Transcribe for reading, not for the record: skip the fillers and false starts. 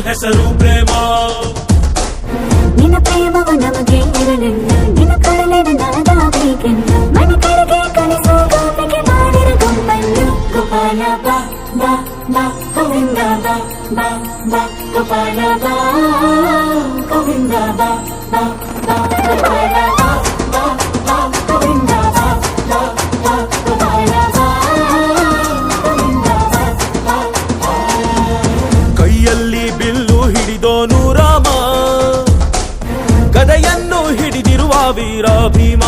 ಹೆಸರು ಪ್ರೇಮ. ನಿನ್ನ ಪ್ರೇಮವು ನಮಗೆ ಇರಲಿಲ್ಲ, ನಿನ್ನ ಕೊಡಲಿನ ನಾದಾಗಬೇಕೆಂದು ಮನೆ ಕಡೆಗೆ ಕಲಿಸೋ ಗೋಪಿಗೆ ಮಾಡಿರ ಗುಂಪನ್ನು. ಗೋಪಾಲ ಬಾ ಬಾ ಬಾ ಗೋವಿಂದ ಬಾ ಬಾ ಬಾ ಗೋಪಾಲ ಬಾ ಗೋವಿಂದ ಬಾ ಬಾ ಬಾ ಗೋಪಾಲ ಬಾ ಬಾ ಬಾ ಗೋವಿಂದ ಬಾ ಬಾ ಬಾ ಗೋಪಾಲ ಬಾ ಗೋವಿಂದ ಬಾ ಬಾ. ಕೈಯಲ್ಲಿ ಬಿಲ್ಲು ಹಿಡಿದೋನು ರಾಮ, ಗದೆಯನ್ನು ಹಿಡಿದಿರುವ ವೀರ ಭೀಮ.